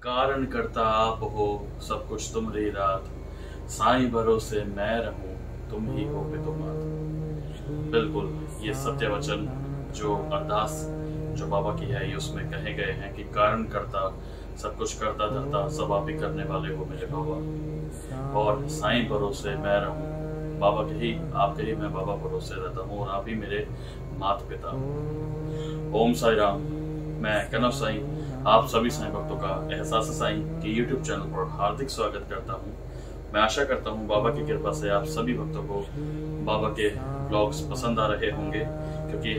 कारण करता आप हो, सब कुछ तुम्हारी रात, साईं भरोसे मैं रहूं, तुम ही हो बेतुमात। बिल्कुल, ये सत्य वचन जो अरदास जो बाबा की है, ये उसमें कहे गए हैं कि कारण करता, सब कुछ करता धरता, सब आप ही करने वाले हो मेरे बाबा। और साईं भरोसे मैं रहूं, बाबा के ही, आपके ही मैं बाबा भरोसे रहता हूँ, और आप ही मेरे माता पिता। ओम साई राम। मैं कनव साईं आप सभी साईं भक्तों का एहसास साईं के YouTube चैनल पर हार्दिक स्वागत करता हूं। मैं आशा करता हूं बाबा की कृपा से आप सभी भक्तों को बाबा के ब्लॉग्स पसंद आ रहे होंगे, क्योंकि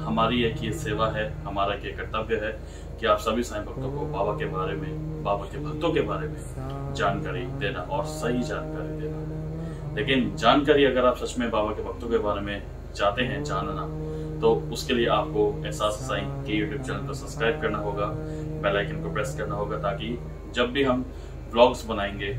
हमारी एक ये सेवा है, हमारा एक कर्तव्य है कि आप सभी साईं भक्तों को बाबा के बारे में, बाबा के भक्तों के बारे में जानकारी देना और सही जानकारी देना। लेकिन जानकारी अगर आप सच में बाबा के भक्तों के बारे में चाहते हैं जानना, तो उसके लिए आपको एहसास साईं के YouTube चैनल को सब्सक्राइब करना होगा, बेल आइकन को प्रेस करना होगा, ताकि जब भी हम व्लॉग्स बनाएंगे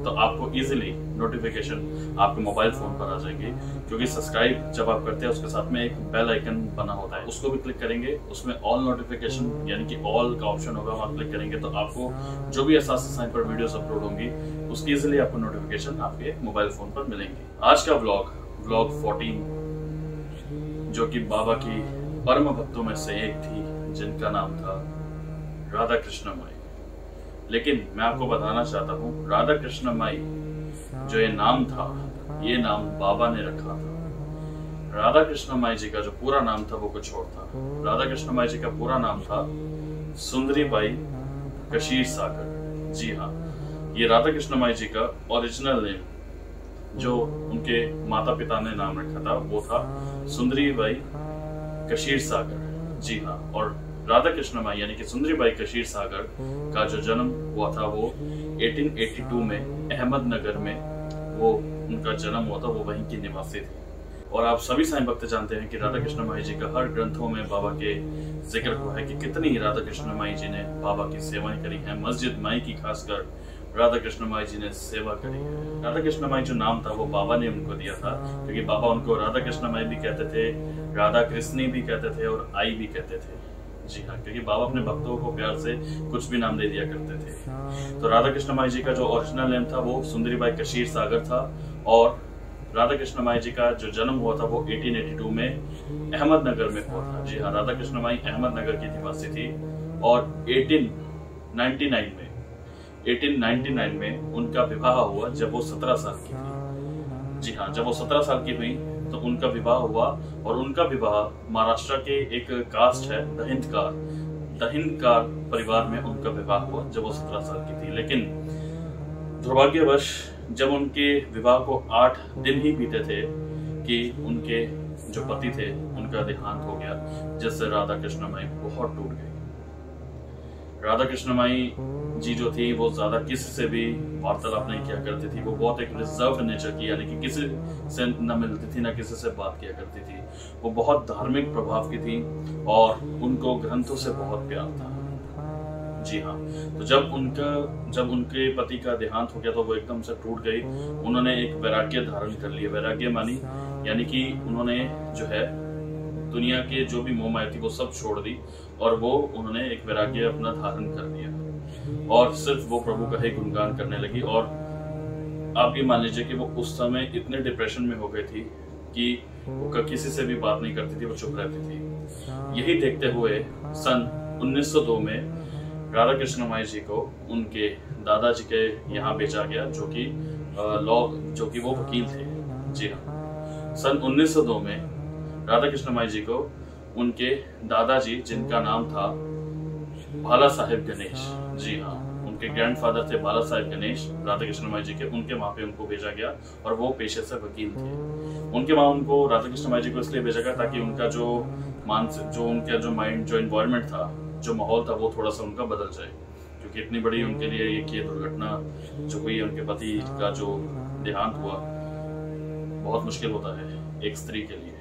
तो आपको इजीली नोटिफिकेशन आपके मोबाइल फोन पर आ जाएंगे। क्योंकि सब्सक्राइब जब आप करते हैं उसके साथ में एक बेल आइकन बना होता है, उसको भी क्लिक करेंगे, उसमें ऑल नोटिफिकेशन यानी कि ऑल का ऑप्शन होगा, वहां क्लिक करेंगे तो आपको जो भी एहसास साईं पर वीडियोस अपलोड होंगी उसकी इजीली आपको नोटिफिकेशन आपके मोबाइल फोन पर मिलेंगे। आज का व्लॉग 14, जो कि बाबा की परम भक्तों में से एक थी, जिनका नाम था राधा कृष्ण माई। लेकिन मैं आपको बताना चाहता हूँ, राधा कृष्ण माई जो ये नाम था, ये नाम बाबा ने रखा था। राधा कृष्ण माई जी का जो पूरा नाम था वो कुछ और था। राधा कृष्ण माई जी का पूरा नाम था सुंदरी बाई कशीर सागर। जी हाँ, ये राधा कृष्ण माई जी का ओरिजिनल नेम जो उनके माता पिता ने नाम रखा था वो था सुंदरी बाई कशीर सागर। जी हाँ, और राधा कृष्ण माई यानी कि सुंदरी बाई कशीर सागर का जो जन्म हुआ था वो 1882 में अहमदनगर में वो उनका जन्म हुआ था, वो वहीं की निवासी थी। और आप सभी साईं भक्त जानते हैं कि राधा कृष्ण माई जी का हर ग्रंथों में बाबा के जिक्र हुआ है कि कितनी राधा कृष्ण माई जी ने बाबा की सेवाएं करी हैं। मस्जिद माई की खासकर राधा कृष्ण माई जी ने सेवा करी है। राधा कृष्ण माई जो नाम था वो बाबा ने उनको दिया था, क्योंकि बाबा उनको राधा कृष्ण माई भी कहते थे, राधा कृष्णी भी कहते थे और आई भी कहते थे। जी हाँ, क्योंकि बाबा अपने भक्तों को प्यार से कुछ भी नाम दे दिया करते थे। तो राधा कृष्ण माई जी का जो ओरिजिनल नेम था वो सुंदरी बाई कशीर सागर था, और राधा कृष्ण माई जी का जो जन्म हुआ था वो 1882 में अहमदनगर में हुआ था। जी हाँ, राधा कृष्ण माई अहमदनगर की निवासी थी, और 1899 में उनका विवाह हुआ जब वो 17 साल की थी। जी हाँ, जब वो 17 साल की हुई तो उनका विवाह हुआ, और उनका विवाह महाराष्ट्र के एक कास्ट है दहिंदकार परिवार में उनका विवाह हुआ जब वो 17 साल की थी। लेकिन दुर्भाग्यवश जब उनके विवाह को 8 दिन ही बीते थे कि उनके जो पति थे उनका देहांत हो गया, जिससे राधा कृष्ण माई बहुत टूट गई। राधा कृष्ण माई जी जो थी वो ज्यादा किसी से भी वार्तालाप नहीं किया करती थी। वो बहुत एक रिजर्व नेचर की, यानी कि किसी से न मिलती थी, ना किसी से बात किया करती थी। वो बहुत धार्मिक प्रभाव की थी और उनको ग्रंथों से बहुत प्यार था। जी हाँ, तो जब उनके पति का देहांत हो गया तो वो एकदम से टूट गई। उन्होंने एक वैराग्य धारण कर लिया। वैराग्य मानी यानी कि उन्होंने जो है दुनिया के जो भी मोह माया थी वो सब छोड़ दी, और वो उन्होंने एक वैराग्य अपना धारण कर लिया, और सिर्फ वो प्रभु का ही गुणगान करने लगी। और आप ये मान लीजिए कि वो उस समय इतने डिप्रेशन में हो गई थी कि वो किसी से भी बात नहीं करती थी, वो चुप रहती थी। यही देखते हुए सन 1902 में राधा कृष्ण माई जी को उनके दादाजी के यहाँ भेजा गया, जो कि वो वकील थे। जी हाँ, सन 1902 में राधा कृष्ण माई जी को उनके दादाजी, जिनका नाम था बाला साहेब गणेश, जी हाँ, उनके ग्रैंडफादर थे बाला साहेब गणेश राधा कृष्ण माई जी के, उनके वहां पे उनको भेजा गया, और वो पेशे से वकील थे। उनके वहां उनको राधा कृष्ण माई जी को इसलिए भेजा गया ताकि उनका उनका जो माइंड, जो एनवायरमेंट था, जो माहौल था, वो थोड़ा सा उनका बदल जाए। क्योंकि इतनी बड़ी उनके लिए ये दुर्घटना जो हुई, उनके पति का जो देहांत हुआ, बहुत मुश्किल होता है एक स्त्री के लिए।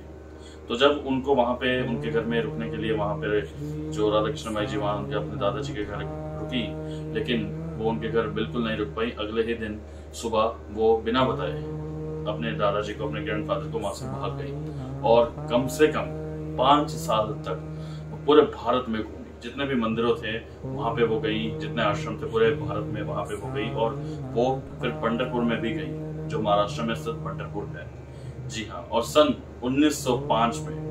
तो जब उनको वहां पे उनके घर में रुकने के लिए, वहां पे जो राधा कृष्ण माई जी वहां उनके अपने दादाजी के घर रुकी, लेकिन वो उनके घर बिल्कुल नहीं रुक पाई। अगले ही दिन सुबह वो बिना बताए अपने दादाजी को, अपने ग्रैंडफादर को वहां से भाग गई, और कम से कम 5 साल तक वो पूरे भारत में घूमी। जितने भी मंदिरों थे वहाँ पे वो गई, जितने आश्रम थे पूरे भारत में वहाँ पे वो गई, और वो फिर पंढरपुर में भी गई जो महाराष्ट्र में स्थित पंढरपुर है। जी हाँ, और सन 1905 में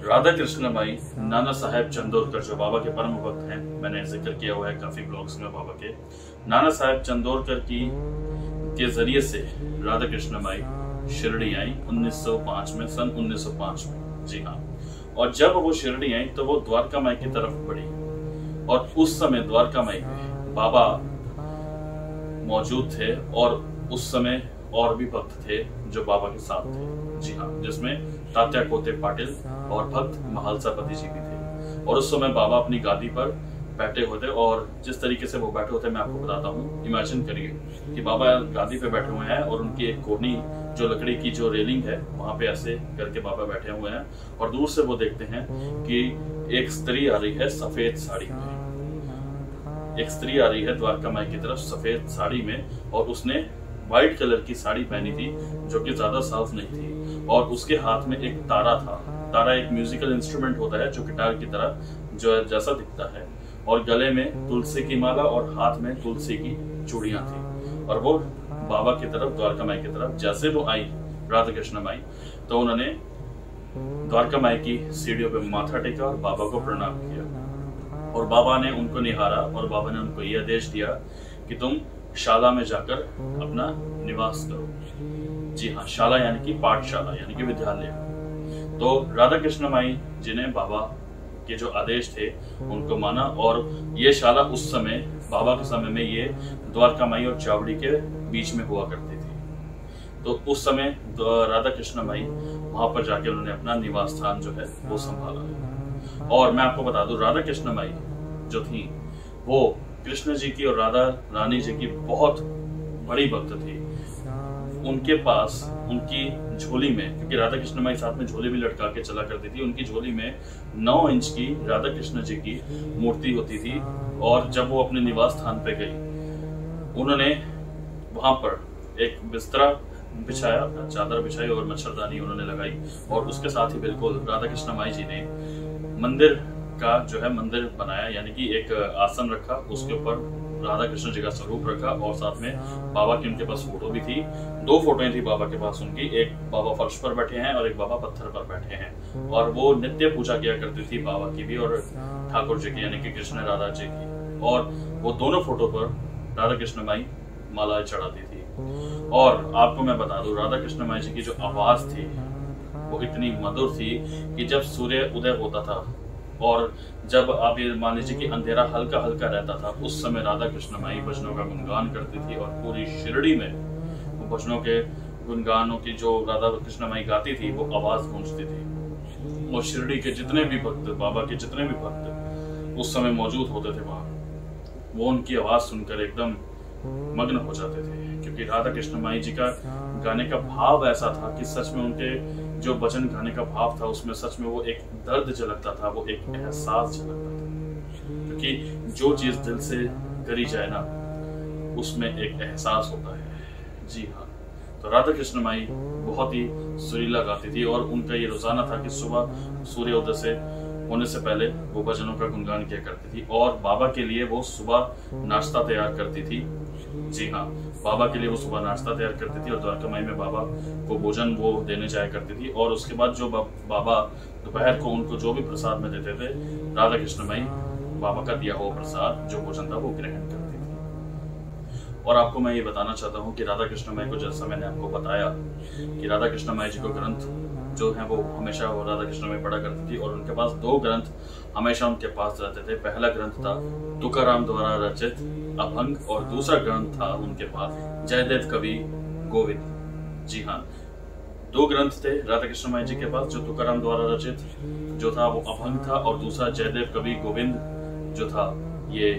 राधा कृष्णबाई नाना साहेब चंदोरकर जो बाबा के परम भक्त हैं, मैंने जिक्र किया हुआ है काफी ब्लॉग्स में बाबा के, नाना साहेब चंदोरकर के जरिए से राधा कृष्णबाई शिरडी आई 1905 में, सन 1905 में। जी हाँ, और जब वो शिरडी आई तो वो द्वारका माई की तरफ बढ़ी, और उस समय द्वारका माई में बाबा मौजूद थे, और उस समय और भी भक्त थे जो बाबा के साथ थे। जी हाँ, जिसमें तात्या कोते पाटिल और भक्त महालसापति जी भी थे। और उस समय बाबा अपनी गादी पर बैठे होते, और जिस तरीके से वो बैठे होते मैं आपको बताता हूँ। इमेजिन करिए कि बाबा गादी पे बैठे हुए हैं और उनकी एक कोनी जो लकड़ी की जो रेलिंग है वहां पे ऐसे करके बाबा बैठे हुए हैं, और दूर से वो देखते हैं कि एक स्त्री आ रही है सफेद साड़ी में। एक स्त्री आ रही है द्वारका माई की तरफ सफेद साड़ी में, और उसने व्हाइट कलर की साड़ी पहनी थी जो कि ज्यादा साफ नहीं थी, और उसके हाथ में एक तारा था। तारा एक म्यूजिकल इंस्ट्रूमेंट होता है जो गिटार की तरह जो जैसा दिखता है, और गले में तुलसी की माला और हाथ में तुलसी की चूड़ियां थी। और वो बाबा की तरफ, द्वारका माई की तरफ जैसे वो आई राधा कृष्ण माई, तो उन्होंने द्वारका माई की सीढ़ियों पे माथा टेका और बाबा को प्रणाम किया, और बाबा ने उनको निहारा, और बाबा ने उनको यह आदेश दिया कि तुम शाला में जाकर अपना निवास करो। जी हाँ, शाला यानी कि पाठशाला यानी कि विद्यालय। तो राधा कृष्ण माई जी ने बाबा के जो आदेश थे उनको माना, और ये शाला उस समय बाबा के समय में ये द्वारका माई और चावड़ी के बीच में हुआ करती थी। तो उस समय राधा कृष्ण माई वहां पर जाके उन्होंने अपना निवास स्थान जो है वो संभाला। और मैं आपको बता दूं, राधा कृष्ण माई जो थी वो कृष्ण जी की और राधा रानी जी की बहुत बड़ी भक्त थी। उनके पास उनकी झोली में, क्योंकि राधा कृष्ण माई साथ में झोली भी लटका के चला करती थी, उनकी झोली में 9 इंच की राधा कृष्ण जी की मूर्ति होती थी। और जब वो अपने निवास स्थान पे गई, उन्होंने वहां पर एक बिस्तरा बिछाया, चादर बिछाई और मच्छरदानी उन्होंने लगाई, और उसके साथ ही बिल्कुल राधा कृष्ण माई जी ने मंदिर का जो है मंदिर बनाया, यानी कि एक आसन रखा, उसके ऊपर राधा कृष्ण जी का स्वरूप रखा, और साथ में बाबा की उनके पास फोटो भी थी। 2 फोटोएं थी बाबा के पास उनकी, एक बाबा फर्श पर बैठे हैं और एक बाबा पत्थर पर बैठे हैं, और वो नित्य पूजा किया करती थी बाबा की भी और ठाकुर जी की यानी कि कृष्ण राधा जी की। और वो दोनों फोटो पर राधा कृष्ण माई मालाएं चढ़ाती थी। और आपको मैं बता दूं, राधा कृष्ण माई जी की जो आवाज थी वो इतनी मधुर थी कि जब सूर्य उदय होता था और जब आप ये मान लीजिए कि अंधेरा हल्का हल्का रहता था, उस समय राधा कृष्ण माई भजनों का गुणगान करती थी, और पूरी शिरडी में वो भजनों के गुणगानों की जो राधा कृष्ण माई गाती थी वो आवाज गूंजती थी। और शिरडी के जितने भी भक्त, बाबा के जितने भी भक्त उस समय मौजूद होते थे वहां, वो उनकी आवाज सुनकर एकदम मग्न हो जाते थे, क्योंकि राधा कृष्ण माई जी का गाने का भाव ऐसा था कि सच में उनके जो भजन गाने का भाव था उसमें सच में वो एक दर्द झलकता था, वो एक एहसास झलकता था। क्योंकि जो चीज दिल से करी जाए ना उसमें एक एहसास होता है। जी हाँ, तो राधा कृष्ण माई बहुत ही सुरीला गाती थी, और उनका ये रोजाना था कि सुबह सूर्योदय से होने से पहले वो भजनों का गुणगान किया करती थी, और बाबा के लिए वो सुबह नाश्ता तैयार करती थी। जी हाँ, बाबा के लिए वो सुबह नाश्ता तैयार करती थी, और द्वारका माई में बाबा को भोजन वो देने जाया करती थी, और उसके बाद जो बाबा दोपहर को उनको जो भी प्रसाद में देते थे, राधा कृष्ण माई बाबा का दिया हुआ प्रसाद जो भोजन था वो ग्रहण करती थी। और आपको मैं ये बताना चाहता हूँ कि राधा कृष्ण माई को, जैसा मैंने आपको बताया कि राधा कृष्ण माई जी को ग्रंथ जो है वो हमेशा वो राधा कृष्ण में पढ़ा करती थी, और उनके पास 2 ग्रंथ हमेशा उनके पास रहते थे। पहला ग्रंथ था तुकाराम द्वारा रचित अभंग, और दूसरा ग्रंथ था उनके पास जयदेव कवि गोविंद। जी हाँ, 2 ग्रंथ थे राधा कृष्ण माई जी के पास, जो तुकाराम द्वारा रचित जो था वो अभंग था, और दूसरा जयदेव कवि गोविंद जो था ये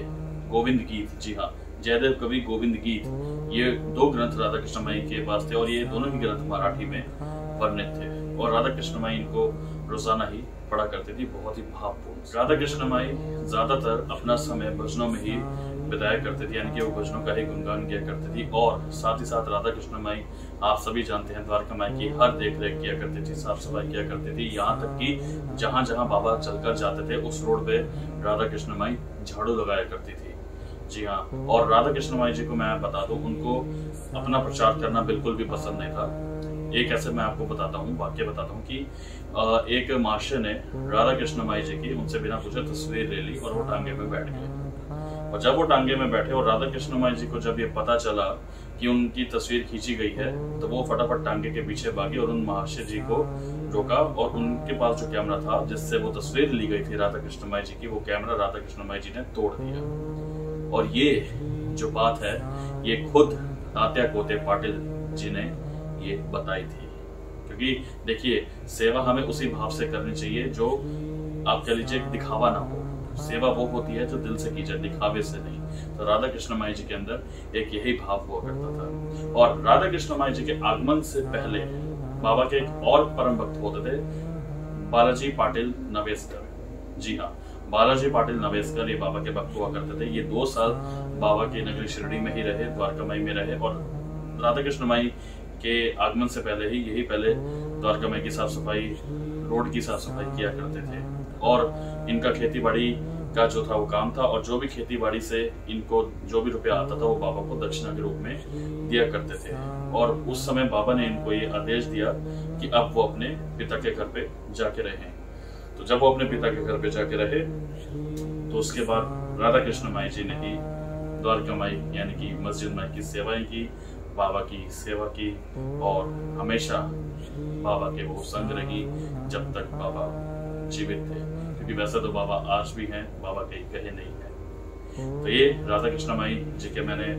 गोविंद गीत। जी हाँ, जयदेव कवि गोविंद गीत, ये 2 ग्रंथ राधा कृष्ण माई के पास थे, और ये दोनों ही ग्रंथ मराठी में वर्णित थे, और राधा कृष्ण माई इनको रोजाना ही पढ़ा करती थी, बहुत ही भावपूर्ण। राधा कृष्ण माई ज्यादातर अपना समय भजनों में ही बिताया करती थी, यानी कि वो भजनों का ही गुणगान किया करती थी। और साथ ही साथ राधा कृष्ण माई, आप सभी जानते हैं, द्वारका माई की हर देख रेख किया करती थी, साफ सफाई किया करती थी। यहाँ तक कि जहाँ जहाँ बाबा चलकर जाते थे उस रोड पे राधा कृष्ण माई झाड़ू लगाया करती थी। जी हाँ, और राधा कृष्ण माई जी को मैं बता दूं, उनको अपना प्रचार करना बिल्कुल भी पसंद नहीं था। एक ऐसे मैं आपको बताता हूँ, वाक्य बताता हूँ कि एक मास्टर ने राधा कृष्ण माई जी की उनसे बिना पूछे तस्वीर ले ली और वो टांगे में बैठ गए। और जब वो टांगे में बैठे और राधा कृष्ण माई जी को जब ये पता चला कि उनकी तस्वीर खींची गई है, तो वो फटाफट टांगे के पीछे भागे और उन महाशय जी को रोका। और उनके पास जो कैमरा था जिससे वो तस्वीर ली गई थी राधा कृष्ण माई जी की, वो कैमरा राधा कृष्ण माई जी ने तोड़ दिया। और ये जो बात है ये खुद तात्या कोते पाटिल जी ने ये बताई थी। क्योंकि देखिए, सेवा हमें उसी भाव से करनी चाहिए जो आप कह लीजिए दिखावा ना हो। सेवा वो होती है जो दिल से की जाए, दिखावे से नहीं। तो राधा कृष्ण माई जी के अंदर एक यही भाव हुआ करता था। और राधा कृष्ण माई जी के आगमन से पहले बाबा के एक और परम भक्त होते थे, बालाजी पाटिल नवेस्कर। जी हाँ, बालाजी पाटिल नवेस्कर ये बाबा के भक्त हुआ करते थे। ये 2 साल बाबा की नगरी शिरडी में ही रहे, द्वारका माई में रहे। और राधा कृष्ण माई के आगमन से पहले ही यही पहले द्वारका माई की साफ सफाई, रोड की साफ सफाई किया करते थे। और इनका खेती बाड़ी का जो था वो काम था, और जो भी खेती बाड़ी से इनको जो भी रुपया आता था वो बाबा को दक्षिणा के रूप में दिया करते थे। और उस समय बाबा ने इनको ये आदेश दिया कि अब वो अपने पिता के घर पे जाके रहें। तो जब वो अपने पिता के घर पे जाके रहे तो उसके बाद राधा कृष्ण माई जी ने ही द्वारका माई यानी कि मस्जिद माई की सेवाएं की, बाबा की सेवा की, और हमेशा बाबा के वो संग रही जब तक बाबा जीवित थे। क्योंकि वैसे तो बाबा आज भी हैं, बाबा कहीं कहे नहीं है। तो ये राधा कृष्ण माई जी के मैंने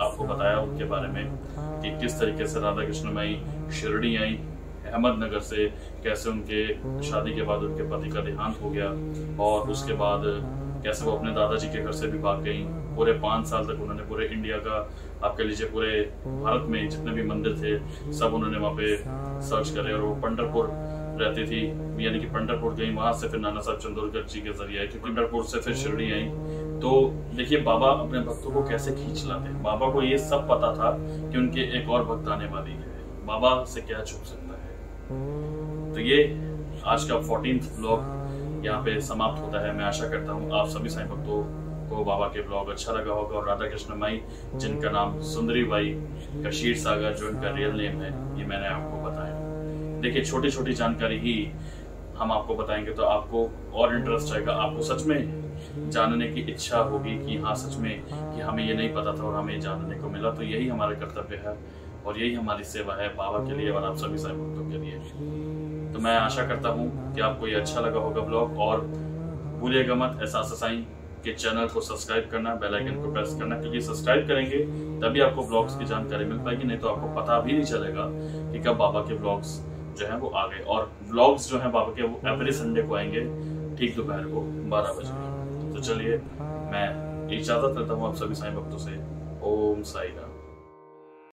आपको बताया उनके बारे में कि किस तरीके से राधा कृष्ण माई शिरडी आई, अहमदनगर से कैसे उनके शादी के बाद उनके पति का देहांत हो गया, और उसके बाद कैसे वो अपने दादाजी के घर से भी भाग गई। पूरे 5 साल तक उन्होंने पूरे इंडिया का, आप कह लीजिए पूरे भारत में जितने भी मंदिर थे सब उन्होंने वहाँ पे सर्च करे। और वो पंढरपुर रहती थी, यानी कि पंढरपुर गई, वहां से फिर नाना साहब चंदोरकर जी के जरिए आई, क्योंकि पंढरपुर से फिर शिरडी आई। तो देखिए बाबा अपने भक्तों को कैसे खींच लाते हैं। बाबा को ये सब पता था कि उनके एक और भक्त आने वाली है, बाबा से क्या छुप सकता है। तो ये आज का 14th व्लॉग यहाँ पे समाप्त होता है। मैं आशा करता हूँ आप सभी साईं भक्तों को बाबा के ब्लॉग अच्छा लगा होगा। और राधा कृष्ण माई जिनका नाम सुंदरी बाई का क्षीर सागर जो इनका रियल नेम है, ये मैंने आपको बताया। देखिए छोटी छोटी जानकारी ही हम आपको बताएंगे तो आपको और इंटरेस्ट आएगा, आपको सच में जानने की इच्छा होगी कि हाँ सच में कि हमें ये नहीं पता था और हमें जानने को मिला। तो यही हमारा कर्तव्य है और यही हमारी सेवा है बाबा के लिए और आप सभी साईं भक्तों के लिए। तो मैं आशा करता हूँ कि आपको ये अच्छा लगा होगा ब्लॉग, और भूलिएगा मत एहसास साईं के चैनल को सब्सक्राइब करना, बेल आइकन को प्रेस करना, क्योंकि सब्सक्राइब करेंगे तभी आपको ब्लॉग्स की जानकारी मिल पाएगी, नहीं तो आपको पता भी नहीं चलेगा कि कब बाबा के ब्लॉग्स जो है वो आ गए। और व्लॉग्स जो है बाबा के वो एवरी संडे को आएंगे ठीक दोपहर को 12 बजे। तो चलिए मैं इजाजत लेता हूँ आप सभी साईं भक्तों से। ओम साई राम।